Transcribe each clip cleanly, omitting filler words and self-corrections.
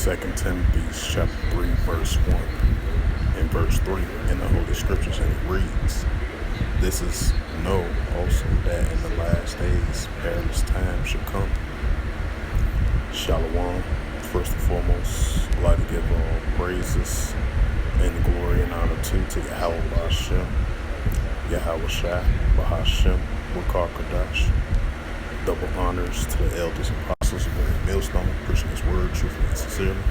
2 Timothy chapter 3, verse 1 and verse 3 in the Holy Scriptures, and it reads, "This is know also that in the last days perilous times should come." Shalom. First and foremost, I'd like to give all praises and glory and honor to Yahweh Ba'Shem, Yahweh Shai, Bahashem, Wakar Kadash. Double honors to the elders and apostles of the millstone, preaching his word truthfully and sincerely.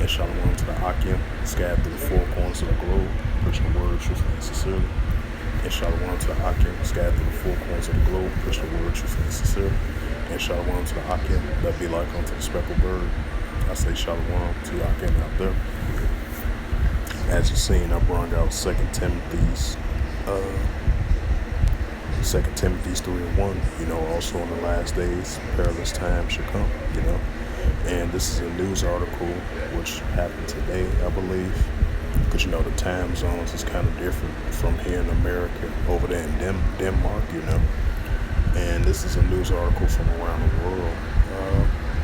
And shalom to the Akim, scattered through the four corners of the globe, preaching the word truthfully and sincerely. And shalom to the Akim, scattered through the four corners of the globe, preaching the word truthfully and sincerely. And shalom to the Akim, that be like unto the speckled bird. I say shalom to the Akim out there. As you've seen, I brought out 2 Timothy's 3 and 1, also in the last days, perilous times should come, And this is a news article which happened today, I believe, because, the time zones is kind of different from here in America over there in Denmark, And this is a news article from around the world.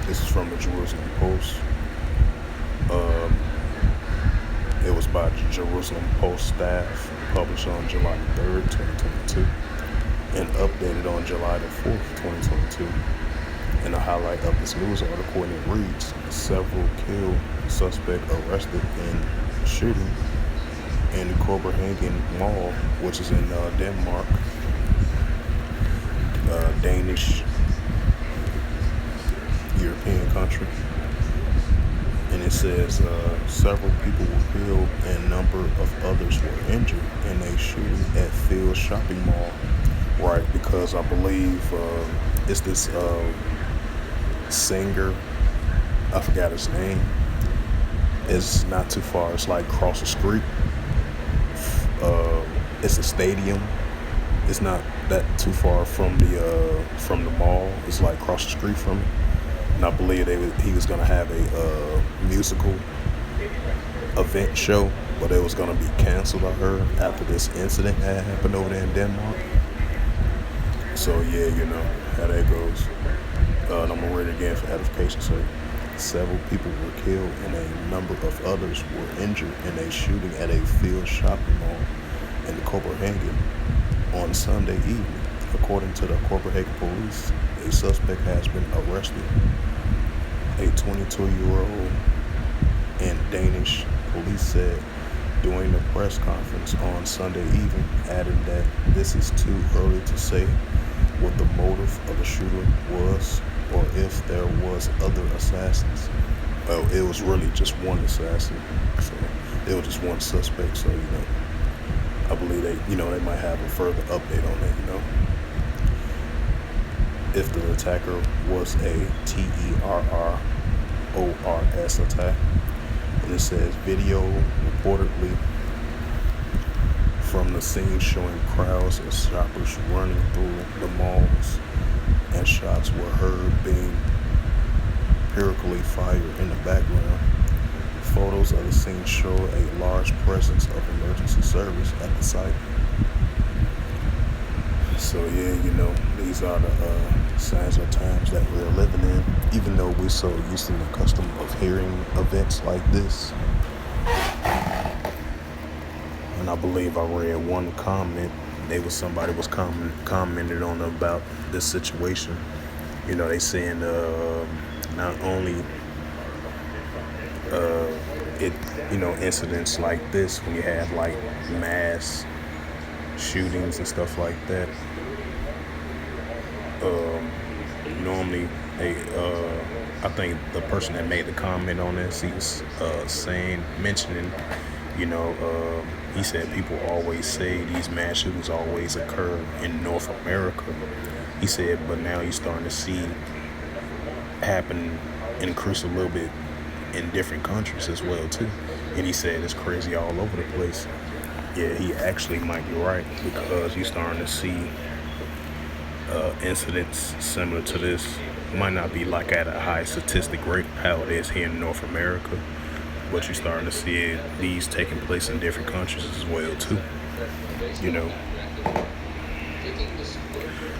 This is from the Jerusalem Post. It was by the Jerusalem Post staff, published on July 3rd, 2022. And updated on July the 4th, 2022. And a highlight of this news article, and it reads, several killed, suspect arrested in shooting in the Copenhagen Mall, which is in Denmark, Danish, European country. And it says several people were killed and a number of others were injured in a shooting at Phil's shopping mall. Right, because I believe it's this singer, I forgot his name. It's not too far, it's like across the street. It's a stadium. It's not that too far from the mall. It's like across the street from it. And I believe he was gonna have a musical event show, but it was gonna be canceled, I heard, after this incident that happened over there in Denmark. So yeah, how that goes. And I'm gonna read it again for edification's sake. Several people were killed and a number of others were injured in a shooting at a field shopping mall in Copenhagen on Sunday evening. According to the Copenhagen police, a suspect has been arrested. A 22-year-old and Danish police said during the press conference on Sunday evening, adding that this is too early to say what the motive of the shooter was or if there was other assassins. Well, it was really just one assassin, so it was just one suspect. So I believe they might have a further update on that. If the attacker was a terrorist attack, and it says video reportedly from the scene showing crowds of shoppers running through the malls, and shots were heard being perilously fired in the background. Photos of the scene show a large presence of emergency service at the site. So yeah, these are the signs of times that we're living in, even though we're so used to the custom of hearing events like this. And I believe I read one comment. Somebody was commented on about this situation. They saying not only incidents like this, when you have like mass shootings and stuff like that. Normally, I think the person that made the comment on this, he was mentioning. He said people always say these mass shootings always occur in North America. He said, but now you're starting to see increase a little bit in different countries as well too. And he said it's crazy all over the place. Yeah, he actually might be right, because you're starting to see incidents similar to this. It might not be like at a high statistic rate how it is here in North America, but you're starting to see these taking place in different countries as well too.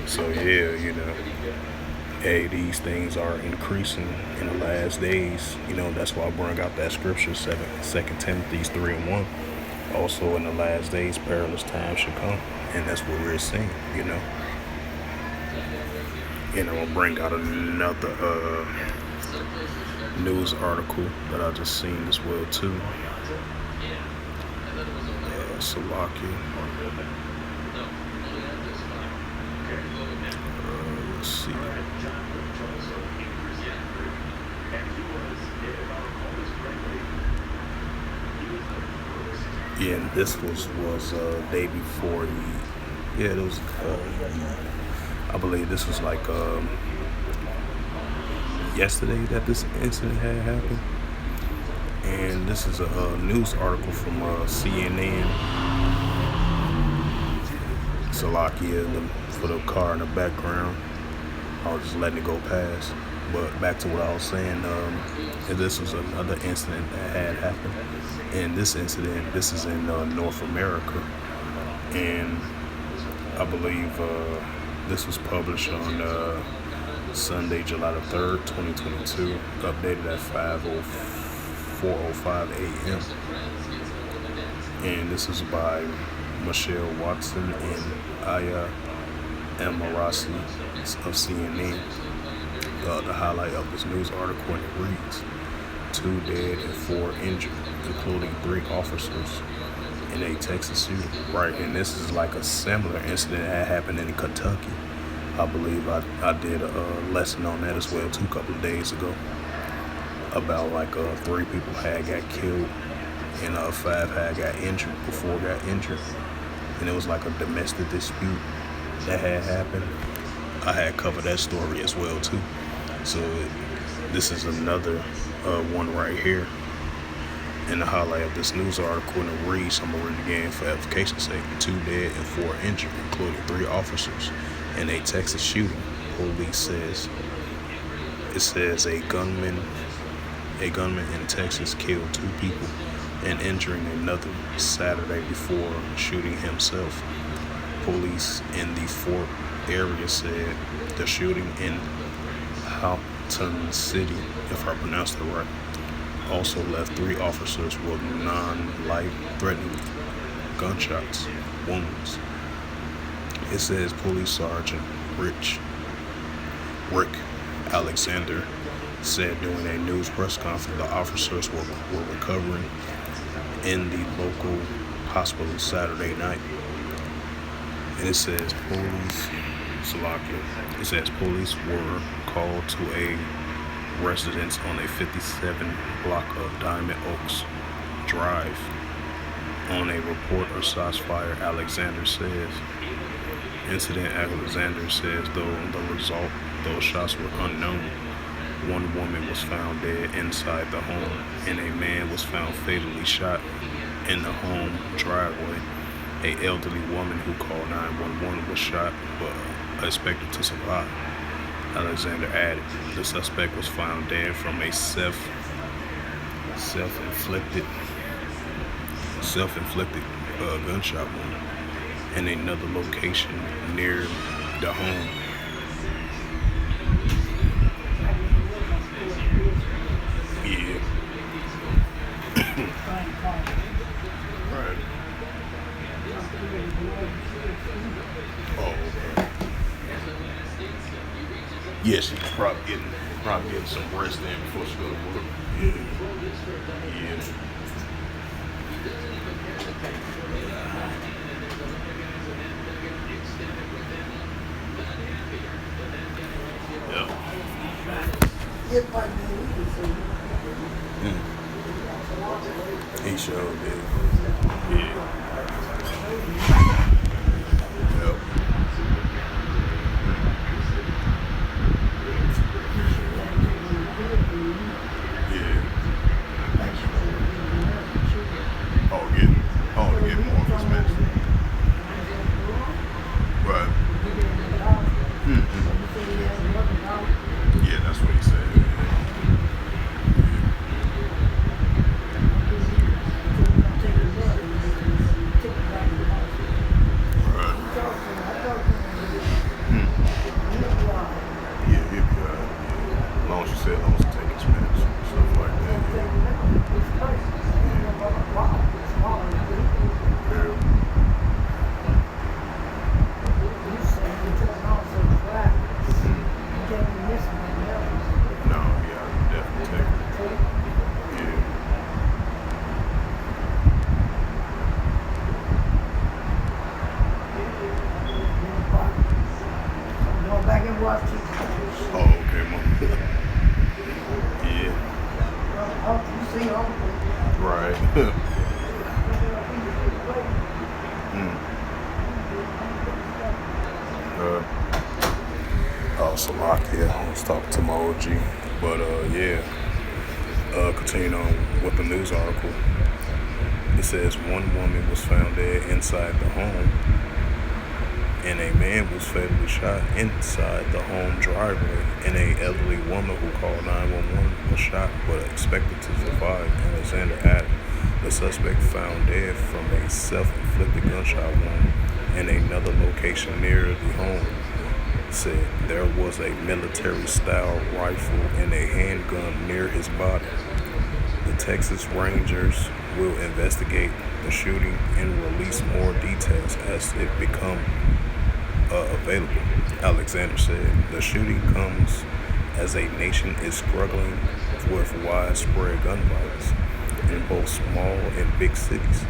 So yeah, hey, these things are increasing in the last days. That's why I bring out that scripture, 2 Timothy 3:1. Also, in the last days, perilous times should come. And that's what we're seeing. And I'm going to bring out another news article that I just seen as well, too. Salaki. Let's see. Yeah, and this was day before the. Yeah, it was. I believe this was like yesterday that this incident had happened. And this is a news article from CNN. Salakia for the car in the background. I was just letting it go past. But back to what I was saying, this was another incident that had happened. And this incident, this is in North America. And I believe this was published on Sunday, July the 3rd, 2022, updated at 4:05 a.m. And this is by Michelle Watson and Aya Amarasi of CNN. The highlight of this news article, and it reads, 2 dead and 4 injured, including 3 officers in a Texas shooting. Right, and this is like a similar incident that happened in Kentucky. I believe I did a lesson on that as well, too, a couple of days ago, about like 3 people had got killed and 5 had got injured, before got injured. And it was like a domestic dispute that had happened. I had covered that story as well, too. So this is another one right here in the highlight of this news article, and it reads, I'm going to read it again for application's sake, 2 dead and 4 injured, including 3 officers in a Texas shooting. Police says, it says a gunman in Texas killed 2 people and injuring another Saturday before shooting himself. Police in the Fort area said the shooting in Hampton City, if I pronounced it right, also left 3 officers with non-life-threatening gunshots wounds. It says Police Sergeant Rick Alexander said during a news press conference the officers were recovering in the local hospital Saturday night. And it says police were called to a residence on a 57 block of Diamond Oaks Drive. On a report of shots fired, Alexander says. Incident Alexander says, though those shots were unknown. 1 woman was found dead inside the home, and a man was found fatally shot in the home driveway. An elderly woman who called 911 was shot, but expected to survive. Alexander added, the suspect was found dead from a self-inflicted gunshot wound in another location near the home. Yeah. Right. Oh, okay. Yeah, she's probably getting some rest in before she go to work. Yeah. He showed it. Yeah. Yep. Yeah. To get more of his medicine. Right. Yeah, that's what he said. Oh, okay, mom. Yeah. Right. mm. uh, oh, Salakia. I was talking to my OG. But yeah. Continuing on with the news article. It says one woman was found dead inside the home, and a man was fatally shot inside the home driveway, and a elderly woman who called 911 was shot but expected to survive. Alexander added, the suspect found dead from a self-inflicted gunshot wound in another location near the home said there was a military-style rifle and a handgun near his body. The Texas Rangers will investigate the shooting and release more details as it become available. Alexander said the shooting comes as a nation is struggling with widespread gun violence in both small and big cities.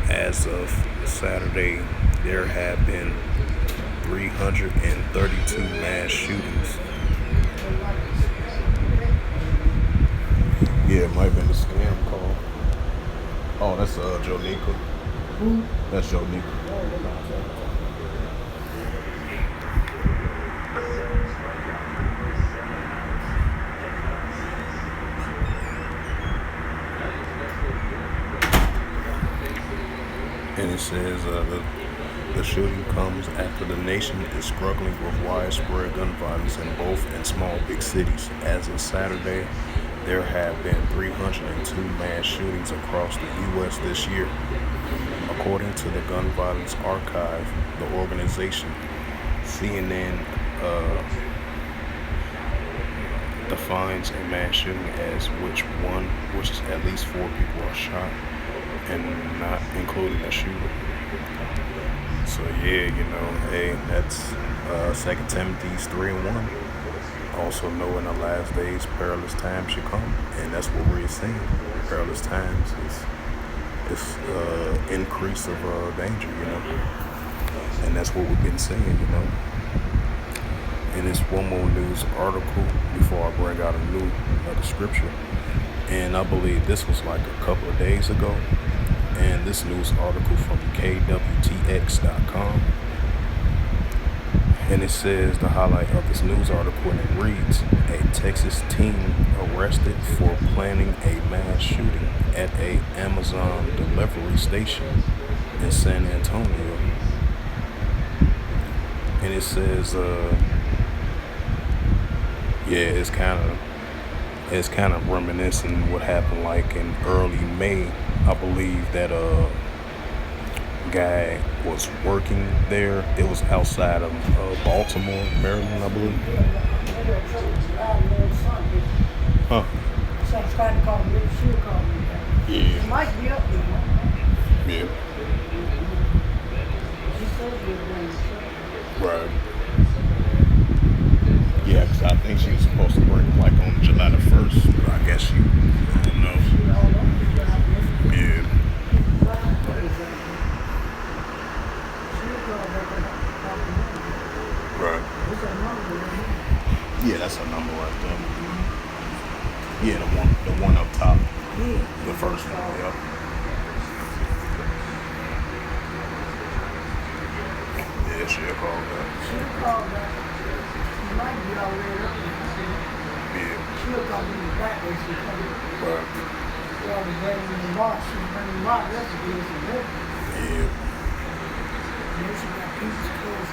As of Saturday, there have been 332 mass shootings. Yeah, it might have been a scam call. Oh, that's Joe Nika. That's Joe Nika. And it says the shooting comes after the nation is struggling with widespread gun violence in both and small big cities. As of Saturday, there have been 302 mass shootings across the U.S. this year. According to the Gun Violence Archive, the organization, CNN defines a mass shooting as which at least 4 people are shot and not including the shooter. So yeah, hey, that's 2 Timothy 3:1. Also know in the last days perilous times should come, and that's what we're seeing. Perilous times is increase of danger, and that's what we've been seeing, And it's one more news article before I bring out another scripture, and I believe this was like a couple of days ago. And this news article from KWTX.com. And it says the highlight of this news article, and it reads, a Texas teen arrested for planning a mass shooting at a Amazon delivery station in San Antonio. And it says, it's kind of reminiscent what happened like in early May. I believe that guy was working there. It was outside of Baltimore, Maryland, I believe. Huh? Yeah. Yeah. Right. Yeah, because I think she was supposed to work like on July the 1st, but I guess she, I don't know. Yeah. Right. Yeah, that's her number right there. Yeah, the one up top. The first one, yep. Yeah, she'll call that. Might be already up. Yeah. She'll come in the back when she comes. Right. Well, the bringing the box, she's bringing my recipes and everything. Yeah. And then she got pizza clothes.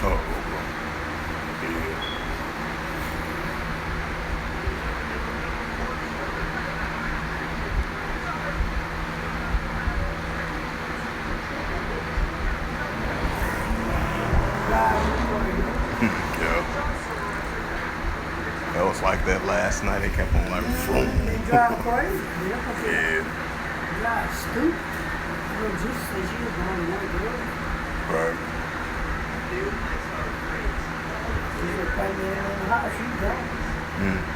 Oh, okay. Yeah. Yeah. It was like that last night. They kept on like vroom. They drive crazy. Yeah. They drive stupid. Well, just said she was going to work early. Right. She was pregnant in the house. She gone.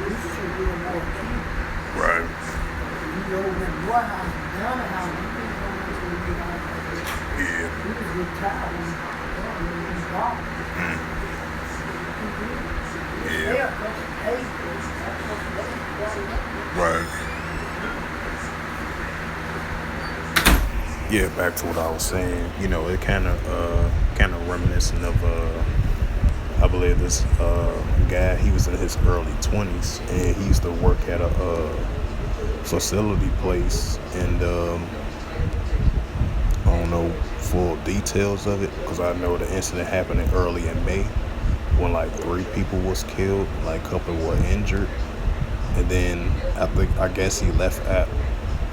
This should be a more key. Right. You go over that boy house, down the house. You can go into the big house. Yeah. He was retired and gone. They Yeah. are fucking paid. Right. Yeah, back to what I was saying. It kind of reminiscent of I believe this guy. He was in his early 20s, and he used to work at a facility place, and I don't know full details of it because I know the incident happened early in May when like 3 people was killed, like a couple were injured, and then I guess he left at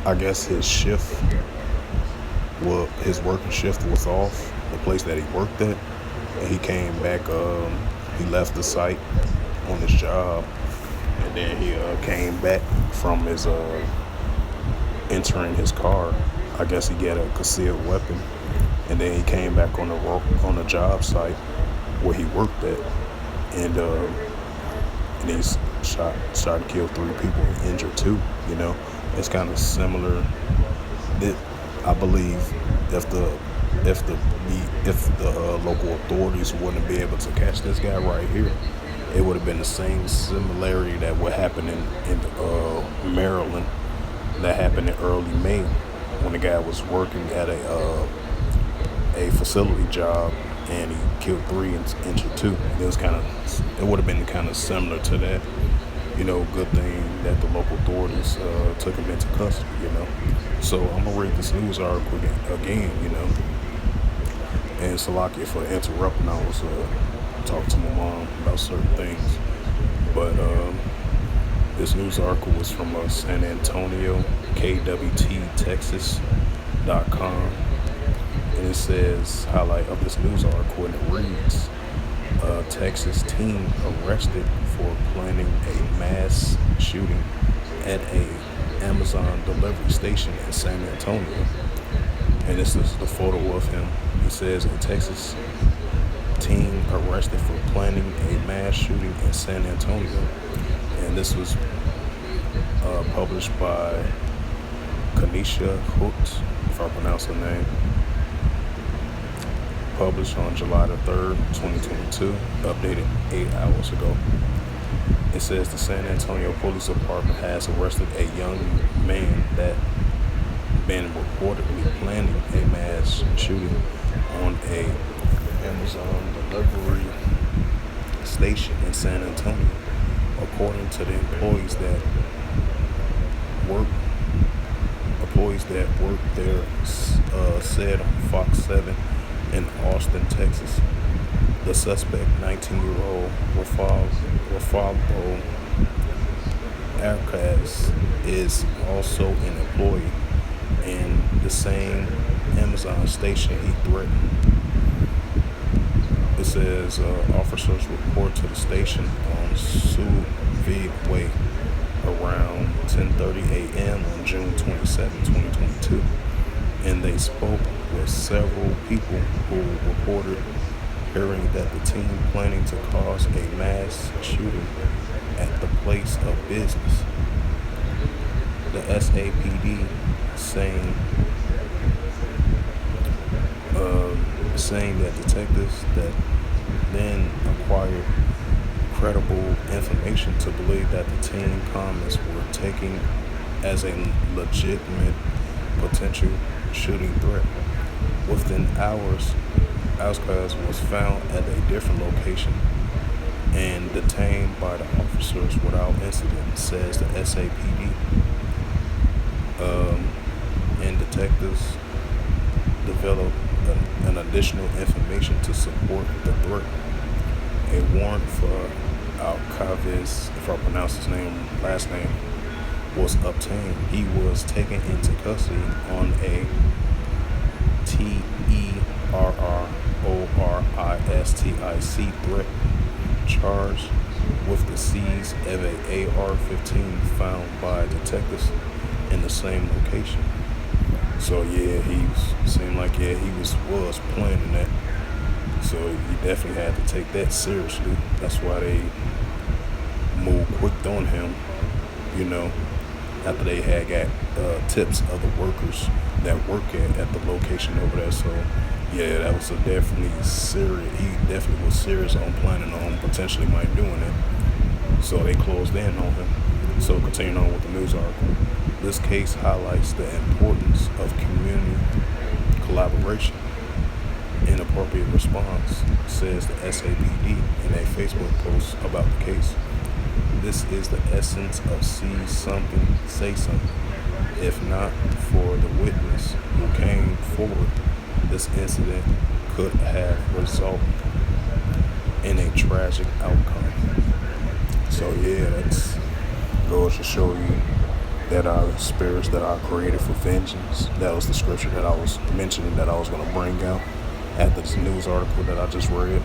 I guess his shift, well, his working shift was off the place that he worked at, and he came back. He left the site on his job, and then he came back from his entering his car. I guess he got a concealed weapon, and then he came back on the job site where he worked at, and he shot and killed 3 people and injured 2. It's kind of similar. It, I believe if the if the local authorities wouldn't be able to catch this guy right here, it would have been the same similarity that would happen in Maryland, that happened in early May when the guy was working at a facility job, and he killed 3 and injured 2. It would have been kind of similar to that. Good thing that the local authorities took him into custody. So I'm gonna read this news article again. And Salakia for interrupting. I was talking to my mom about certain things, but this news article was from San Antonio, KWTTexas.com, and it says highlight of this news article, and it reads: Texas teen arrested for planning a mass shooting at a Amazon delivery station in San Antonio. And this is the photo of him. It says a Texas teen arrested for planning a mass shooting in San Antonio. And this was published by Kanisha Hooks, if I pronounce her name. Published on July the 3rd, 2022, updated 8 hours ago. It says the San Antonio Police Department has arrested a young man that been reportedly planning a mass shooting on a Amazon delivery station in San Antonio. According to the employees that work there said on Fox 7 in Austin, Texas. The suspect, 19-year-old Rafalo Arcaz, is also an employee in the same Amazon station he threatened. It says officers report to the station on Suvig Way around 10:30 a.m. on June 27, 2022, and they spoke with several people who reported hearing that the team planning to cause a mass shooting at the place of business. The SAPD saying that detectives that then acquired credible information to believe that the teen comments were taken as a legitimate potential shooting threat. Within hours, Alcaz was found at a different location and detained by the officers without incident, says the SAPD. And detectives developed an additional information to support the threat. A warrant for Alcavez, if I pronounce his last name, was obtained. He was taken into custody on a terroristic threat charge with the seize of a AR-15 found by detectives in the same location. So yeah, he was planning that. So you definitely had to take that seriously. That's why they moved quick on him, after they had got tips of the workers that work at the location over there. So Yeah, that was a definitely serious. He definitely was serious on planning on potentially might doing it. So they closed in on him. So continuing on with the news article, this case highlights the importance of community collaboration. Inappropriate response, says the SAPD in a Facebook post about the case. This is the essence of see something, say something. If not for the witness who came forward, this incident could have resulted in a tragic outcome. So yeah, that's goes to show you that our spirits that are created for vengeance. That was the scripture that I was mentioning that I was going to bring out after this news article that I just read.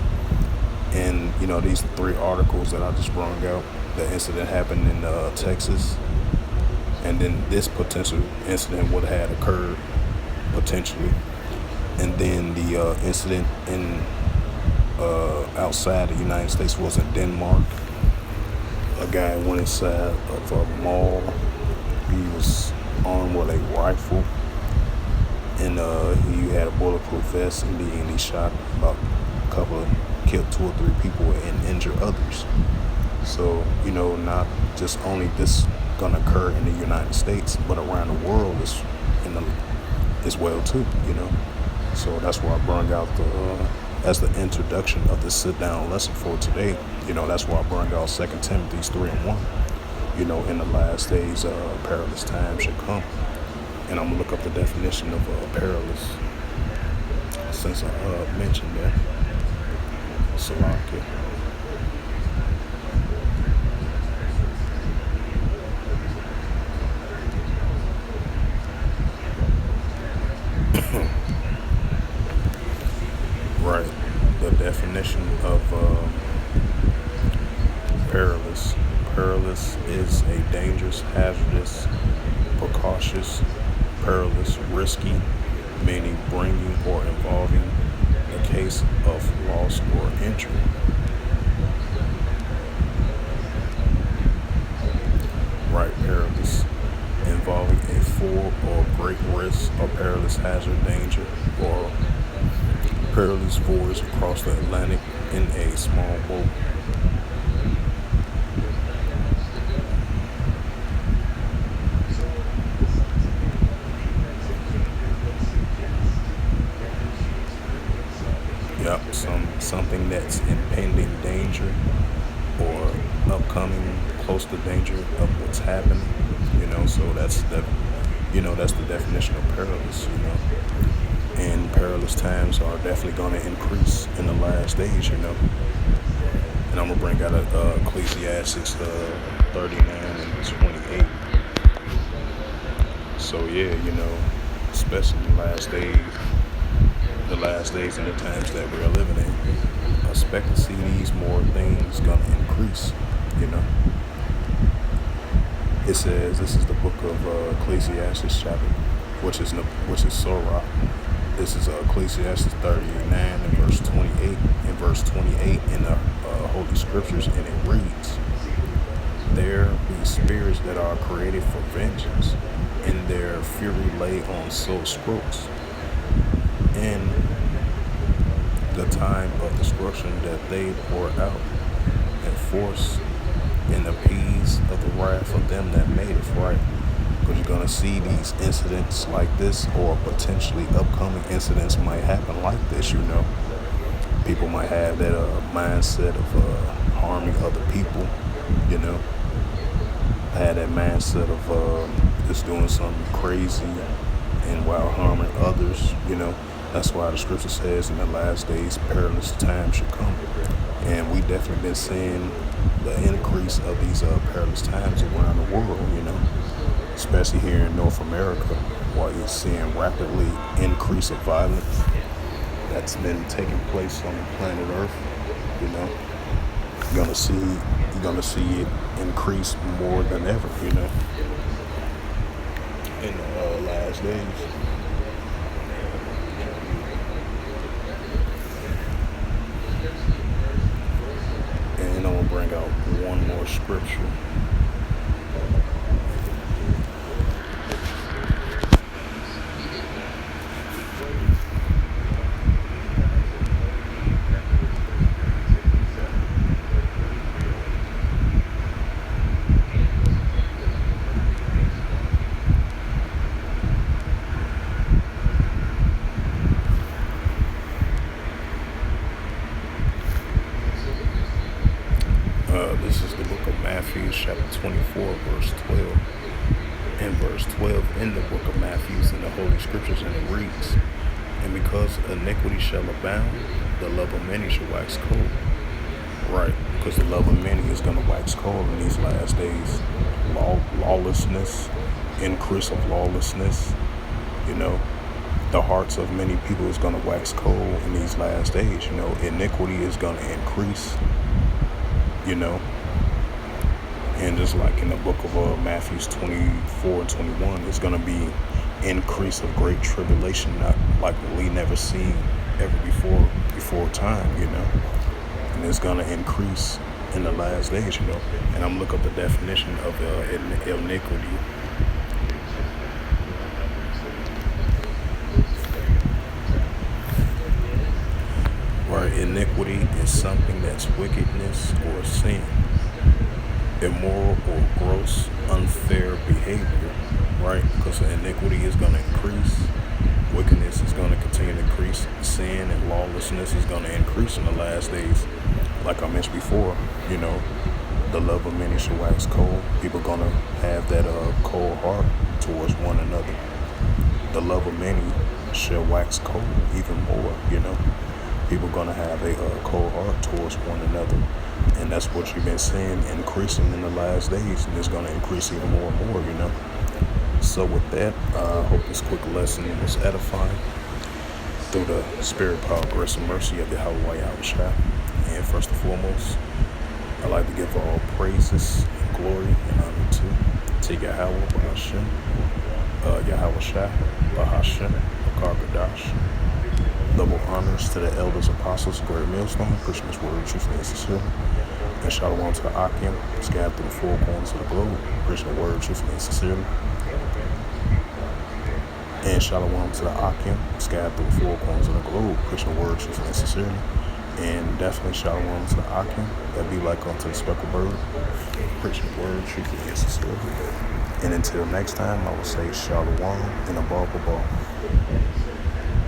And these three articles that I just brought out. The incident happened in Texas, and then this potential incident would have had occurred potentially, and then the incident in outside the United States was in Denmark. A guy went inside of a mall. He was armed with a rifle, and he had a bulletproof vest, and he shot about a couple of, killed 2 or 3 people and injured others. So not just only this gonna occur in the United States, but around the world as well too. So that's why I brought out as the introduction of the sit down lesson for today. That's why I brought out 2 Timothy 3:1. In the last days, perilous times should come. And I'm gonna look up the definition of perilous since I mentioned that. Salaki. Right. The definition of perilous. Perilous is a dangerous, hazardous, precautious, perilous, risky, meaning bringing or involving a case of loss or injury. Right, perilous, involving a full or great risk or perilous hazard, danger, or perilous voyage across the Atlantic in a small boat. Yep, something that's impending danger or upcoming close to danger of what's happening. So that's the definition of perilous. And perilous times are definitely going to increase in the last days. And I'm gonna bring out Ecclesiastes 39 and 28. So yeah, especially the last days and the times that we're living in, expect to see these more things gonna increase. You know, it says this is the book of Ecclesiastes chapter, which is Sirach. This is Ecclesiastes 39 and verse 28. In verse 28 in the Holy Scriptures, and it reads, "There be spirits that are created for vengeance, and their fury lay on sore strokes. In the time of destruction that they pour out, and force and appease of the wrath of them that made it." Right? Because you're going to see these incidents like this, or potentially upcoming incidents might happen like this. People might have that mindset of harming other people. Had that mindset of just doing something crazy and while harming others. That's why the scripture says in the last days perilous times should come. And we definitely been seeing the increase of these perilous times around the world, especially here in North America, while you're seeing rapidly increase of violence that's been taking place on the planet Earth. You're gonna see it increase more than ever, in the last days. And I'm gonna bring out one more scripture. the book of Matthew, chapter 24, verse 12. And verse 12 in the book of Matthew in the Holy Scriptures, and it reads, "And because iniquity shall abound, the love of many shall wax cold." Right, because the love of many is going to wax cold in these last days. Lawlessness, increase of lawlessness, you know. The hearts of many people is going to wax cold in these last days, you know. Iniquity is going to increase, you know. And just like in the book of Matthew 24 and 21, it's going to be increase of great tribulation, not like we never seen ever before time, you know. And it's going to increase in the last days, you know. And I'm looking up the definition of iniquity. Right, iniquity is something that's wickedness or sin, immoral or gross, unfair behavior, right? Because iniquity is going to increase, wickedness is going to continue to increase, sin and lawlessness is going to increase in the last days. Like I mentioned before, you know, the love of many shall wax cold. People are going to have that cold heart towards one another. The love of many shall wax cold even more, you know. People are going to have a cold heart towards one another. And that's what you've been seeing increasing in the last days. And it's going to increase even more and more, you know. So with that, I hope this quick lesson was edifying through the spirit, power, grace, and mercy of the Yahweh. And first and foremost, I'd like to give all praises, glory, and honor to Yahweh, Bahashem, Yahweh Shah, Bahashem, Akargadash. Double honors to the elders, apostles, great millstone, preaching this word, truth, and sincerity. And shalom to the Akim, scattered through the four corners of the globe, preaching the word, truth, and sincerity. And shalom to the Akim, scattered through the four corners of the globe, preaching the word, truth, and sincerity. And definitely shalom to the Akim, that be like unto the speckled bird, preaching the word, truth, and sincerity. And until next time, I will say shalom and above.